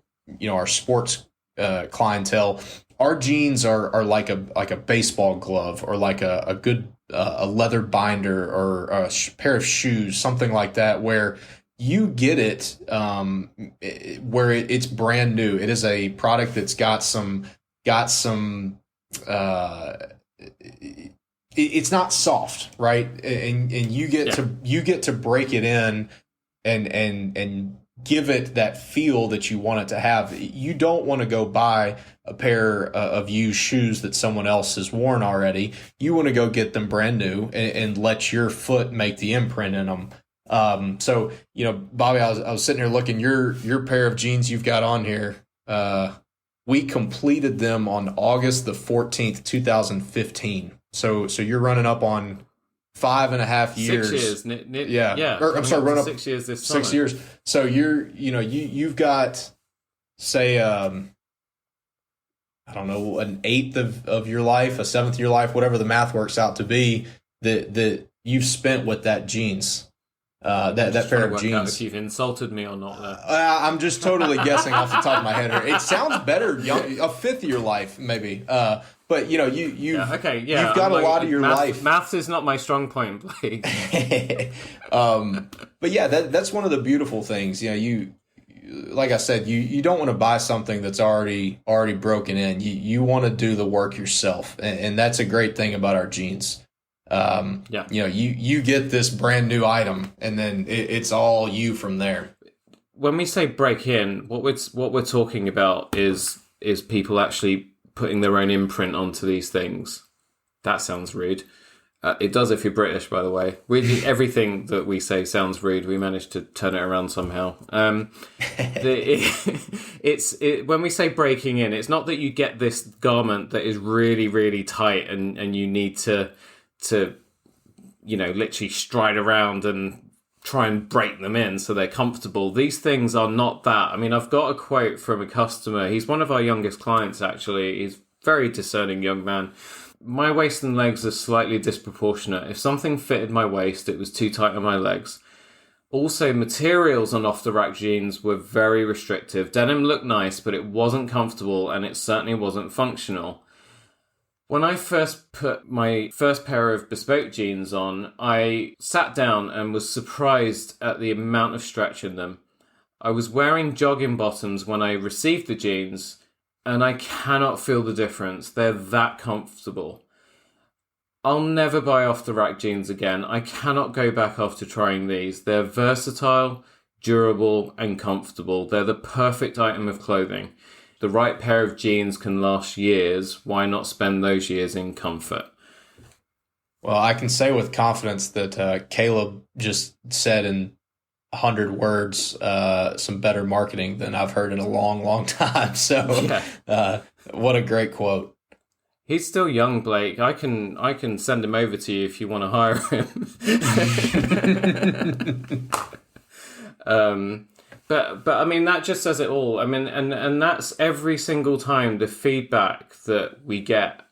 our sports clientele, our jeans are like a baseball glove, or like a good a leather binder, or a pair of shoes, something like that, where you get it where it's brand new. It is a product that's got some it's not soft, right? And you get to break it in and give it that feel that you want it to have. You don't want to go buy a pair of used shoes that someone else has worn already. You want to go get them brand new and let your foot make the imprint in them. So, Bobby, I was sitting here looking, your pair of jeans you've got on here. We completed them on August the 14th, 2015. So you're running up on 5.5 years. 6 years. Yeah. Or, I'm sorry, run up 6 years this summer. 6 years. So you've got, say, I don't know, an eighth of your life, a seventh of your life, whatever the math works out to be, that you've spent with that jeans. That pair of jeans. If you've insulted me or not, there. I'm just totally guessing off the top of my head here. It sounds better, a fifth of your life, maybe. But you've got a lot of your life. Maths is not my strong point, Blake. But yeah, that's one of the beautiful things. You like I said, you don't want to buy something that's already broken in. You want to do the work yourself, and that's a great thing about our jeans. You get this brand new item, and then it's all you from there. When we say break in, what we're talking about is people actually putting their own imprint onto these things. That sounds rude. It does if you're British, by the way. Everything that we say sounds rude. We managed to turn it around somehow. When we say breaking in, it's not that you get this garment that is really, really tight and you need to literally stride around and try and break them in so they're comfortable. These things are not that. I mean, I've got a quote from a customer. He's one of our youngest clients, actually. He's a very discerning young man. My waist and legs are slightly disproportionate. If something fitted my waist, it was too tight on my legs. Also, materials on off-the-rack jeans were very restrictive. Denim looked nice, but it wasn't comfortable, and it certainly wasn't functional. When I first put my first pair of bespoke jeans on, I sat down and was surprised at the amount of stretch in them. I was wearing jogging bottoms when I received the jeans, and I cannot feel the difference. They're that comfortable. I'll never buy off-the-rack jeans again. I cannot go back after trying these. They're versatile, durable, and comfortable. They're the perfect item of clothing. The right pair of jeans can last years. Why not spend those years in comfort? Well, I can say with confidence that Caleb just said in 100 words some better marketing than I've heard in a long, long time. So what a great quote. He's still young, Blake. I can send him over to you if you want to hire him. But I mean, that just says it all. I mean, and that's every single time the feedback that we get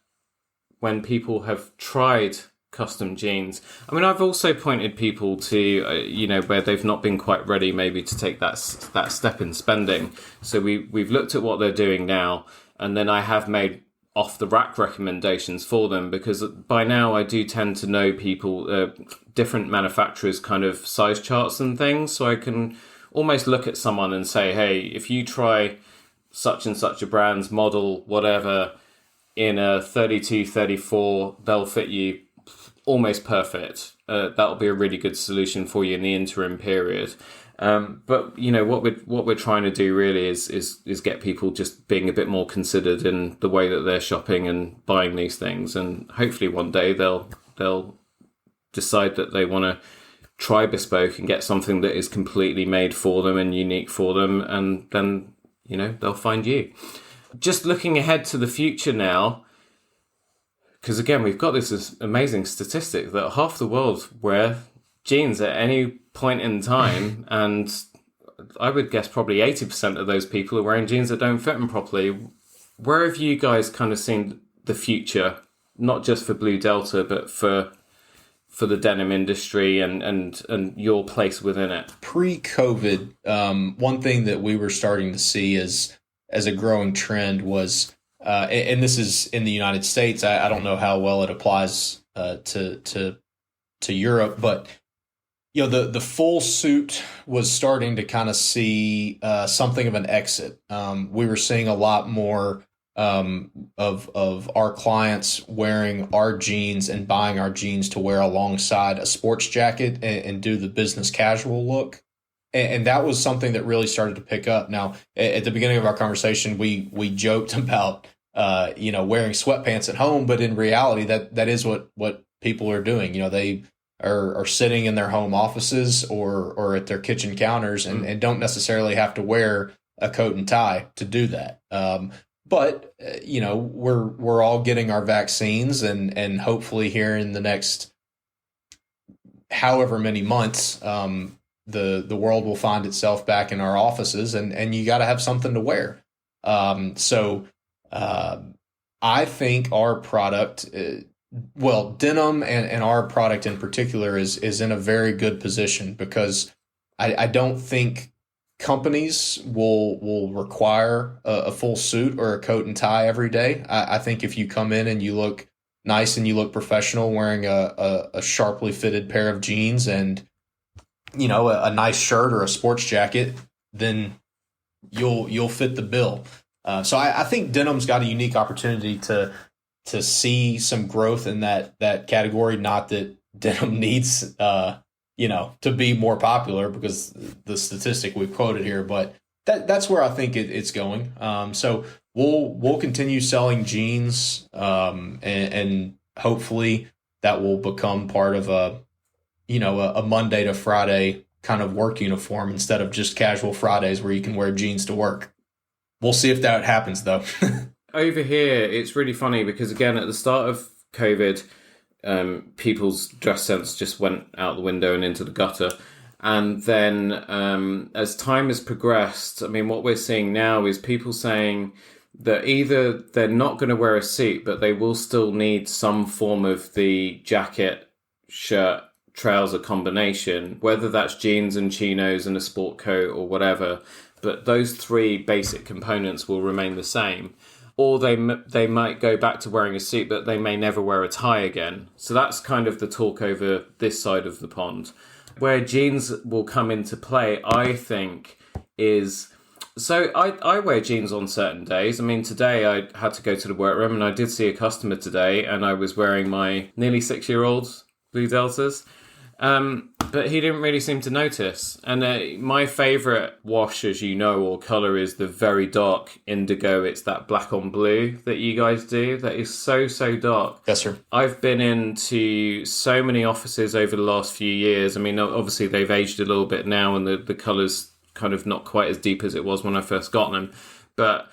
when people have tried custom jeans. I mean, I've also pointed people to, where they've not been quite ready maybe to take that step in spending. So we've looked at what they're doing now, and then I have made off-the-rack recommendations for them, because by now I do tend to know people, different manufacturers' kind of size charts and things, so I can almost look at someone and say, hey, if you try such and such a brand's model, whatever, in a 32, 34, they'll fit you almost perfect. That'll be a really good solution for you in the interim period. But what we're trying to do really is get people just being a bit more considered in the way that they're shopping and buying these things, and hopefully one day they'll decide that they want to try bespoke and get something that is completely made for them and unique for them, and then they'll find you. Just looking ahead to the future now, because again we've got this amazing statistic that half the world wear jeans at any point in time, and I would guess probably 80% of those people are wearing jeans that don't fit them properly. Where have you guys kind of seen the future, not just for BlueDelta, but for the denim industry and your place within it? Pre-COVID, one thing that we were starting to see as a growing trend was, and this is in the United States, I don't know how well it applies to Europe, but the full suit was starting to kind of see something of an exit. We were seeing a lot more of our clients wearing our jeans and buying our jeans to wear alongside a sports jacket and do the business casual look. And that was something that really started to pick up. Now, at the beginning of our conversation, we joked about wearing sweatpants at home, but in reality, that is what people are doing. They are sitting in their home offices or at their kitchen counters and don't necessarily have to wear a coat and tie to do that. But we're all getting our vaccines, and hopefully here in the next however many months, the world will find itself back in our offices, and you got to have something to wear. So I think our product, Denim and our product in particular is in a very good position, because I don't think companies will require a full suit or a coat and tie every day. I think if you come in and you look nice and you look professional wearing a sharply fitted pair of jeans and a nice shirt or a sports jacket, then you'll fit the bill. So I think Denim's got a unique opportunity to see some growth in that category. Not that Denim needs to be more popular, because the statistic we've quoted here, but that's where I think it's going. So we'll continue selling jeans, and hopefully that will become part of a Monday to Friday kind of work uniform, instead of just casual Fridays where you can wear jeans to work. We'll see if that happens, though. Over here, it's really funny because, again, at the start of COVID, people's dress sense just went out the window and into the gutter. And then as time has progressed, I mean, what we're seeing now is people saying that either they're not going to wear a suit, but they will still need some form of the jacket, shirt, trouser combination, whether that's jeans and chinos and a sport coat or whatever. But those three basic components will remain the same. Or they might go back to wearing a suit, but they may never wear a tie again. So that's kind of the talk over this side of the pond. Where jeans will come into play, I think, is... So I wear jeans on certain days. I mean, today I had to go to the workroom, and I did see a customer today, and I was wearing my nearly 6-year-old BlueDeltas. But he didn't really seem to notice. And my favourite wash, as you know, or colour, is the very dark indigo. It's that black on blue that you guys do. That is so, so dark. Yes, sir. I've been into so many offices over the last few years. I mean, obviously they've aged a little bit now, and the colour's kind of not quite as deep as it was when I first got them. But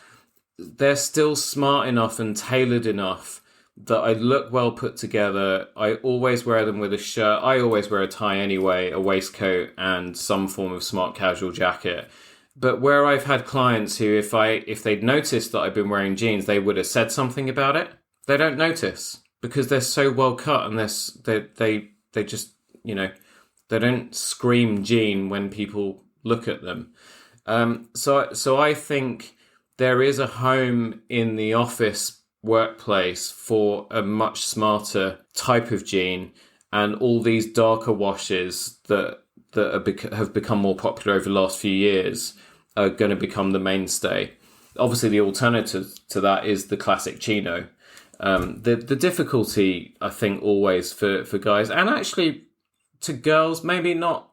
they're still smart enough and tailored enough that I look well put together. I always wear them with a shirt. I always wear a tie anyway, a waistcoat, and some form of smart casual jacket. But where I've had clients who, if they'd noticed that I've been wearing jeans, they would have said something about it. They don't notice because they're so well cut, and they just, they don't scream jean when people look at them. So I think there is a home in the office workplace for a much smarter type of jean, and all these darker washes that have become more popular over the last few years are going to become the mainstay. Obviously, the alternative to that is the classic chino. The difficulty, I think, always for guys, and actually to girls, maybe not.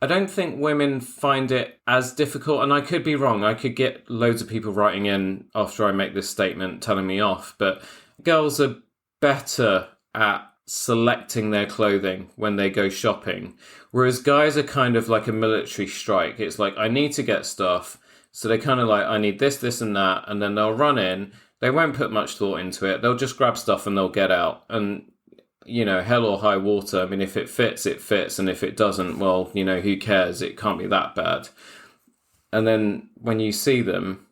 I don't think women find it as difficult, and I could be wrong. I could get loads of people writing in after I make this statement telling me off, but girls are better at selecting their clothing when they go shopping, whereas guys are kind of like a military strike. It's like, I need to get stuff, so they kind of like, I need this, this, and that, and then they'll run in. They won't put much thought into it. They'll just grab stuff and they'll get out. And hell or high water. I mean, if it fits, it fits. And if it doesn't, well, who cares? It can't be that bad. And then when you see them,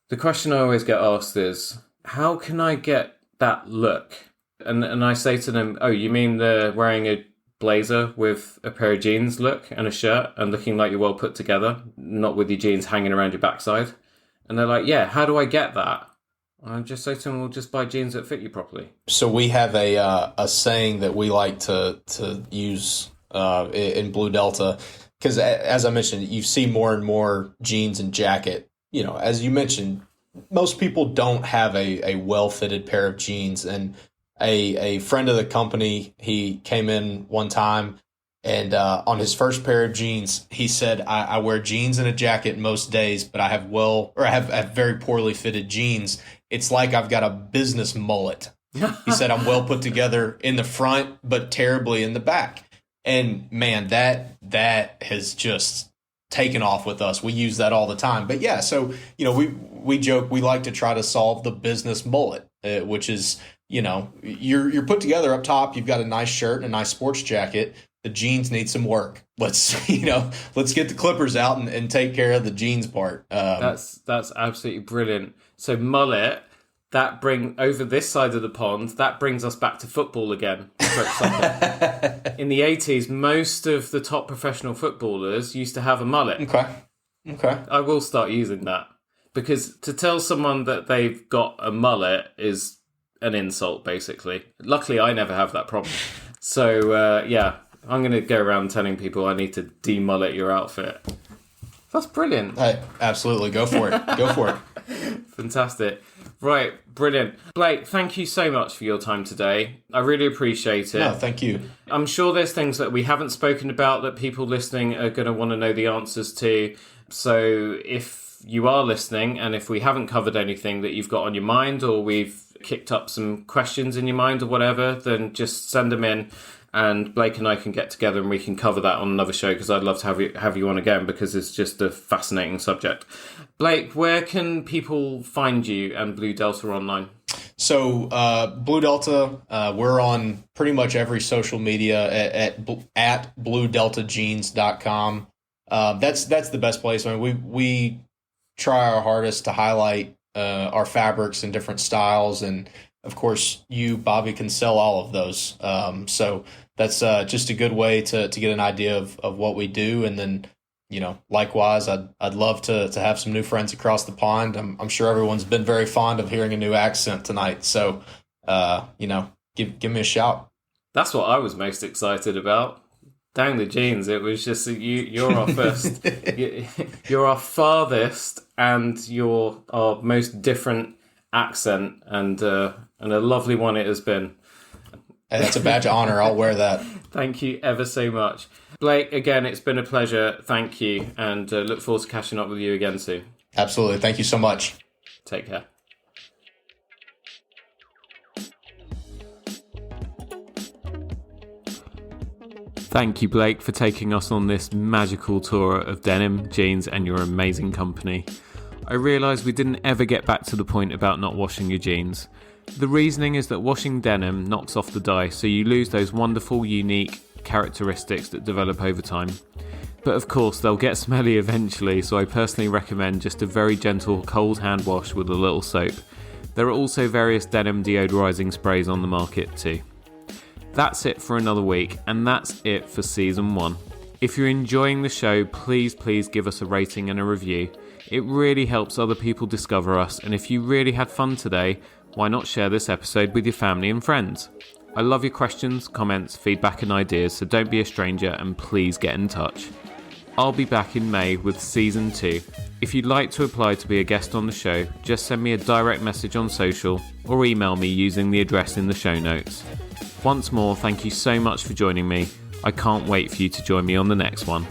the question I always get asked is, how can I get that look? And I say to them, oh, you mean they're wearing a blazer with a pair of jeans look and a shirt and looking like you're well put together, not with your jeans hanging around your backside? And they're like, yeah, how do I get that? I just say to them, well, just buy jeans that fit you properly. So we have a saying that we like to use in BlueDelta, because as I mentioned, you see more and more jeans and jacket. As you mentioned, most people don't have a well-fitted pair of jeans. And a friend of the company, he came in one time, and on his first pair of jeans, he said, I wear jeans and a jacket most days, but I have very poorly fitted jeans. It's like I've got a business mullet. He said, I'm well put together in the front, but terribly in the back. And man, that has just taken off with us. We use that all the time. But yeah, so, we joke, we like to try to solve the business mullet, which is, you're put together up top. You've got a nice shirt and a nice sports jacket. The jeans need some work. Let's get the clippers out and take care of the jeans part. That's absolutely brilliant. So mullet, that over this side of the pond, that brings us back to football again. In the 80s, most of the top professional footballers used to have a mullet. Okay. I will start using that, because to tell someone that they've got a mullet is an insult, basically. Luckily, I never have that problem. So, I'm going to go around telling people I need to de-mullet your outfit. That's brilliant. Hey, absolutely. Go for it. Go for it. Fantastic. Right, brilliant. Blake, thank you so much for your time today. I really appreciate it. No, thank you. I'm sure there's things that we haven't spoken about that people listening are going to want to know the answers to. So if you are listening, and if we haven't covered anything that you've got on your mind, or we've kicked up some questions in your mind or whatever, then just send them in. And Blake and I can get together and we can cover that on another show, because I'd love to have you on again, because it's just a fascinating subject. Blake, where can people find you and BlueDelta online? So BlueDelta, we're on pretty much every social media at BlueDeltaJeans.com. That's the best place. I mean, we try our hardest to highlight our fabrics in different styles, and of course, you, Bobby, can sell all of those. So that's just a good way to get an idea of what we do. And then, likewise, I'd love to have some new friends across the pond. I'm sure everyone's been very fond of hearing a new accent tonight. So, give me a shout. That's what I was most excited about. Dang the jeans! It was just you're our first, you're our farthest, and you're our most different accent, and a lovely one it has been. Hey, that's a badge of honor. I'll wear that. Thank you ever so much. Blake, again, it's been a pleasure. Thank you, and look forward to catching up with you again soon. Absolutely. Thank you so much. Take care. Thank you, Blake, for taking us on this magical tour of denim, jeans, and your amazing company. I realised we didn't ever get back to the point about not washing your jeans. The reasoning is that washing denim knocks off the dye, so you lose those wonderful, unique characteristics that develop over time. But of course, they'll get smelly eventually, so I personally recommend just a very gentle cold hand wash with a little soap. There are also various denim deodorising sprays on the market too. That's it for another week, and that's it for Season 1. If you're enjoying the show, please give us a rating and a review. It really helps other people discover us, and if you really had fun today, why not share this episode with your family and friends? I love your questions, comments, feedback and ideas, so don't be a stranger and please get in touch. I'll be back in May with Season 2. If you'd like to apply to be a guest on the show, just send me a direct message on social or email me using the address in the show notes. Once more, thank you so much for joining me. I can't wait for you to join me on the next one.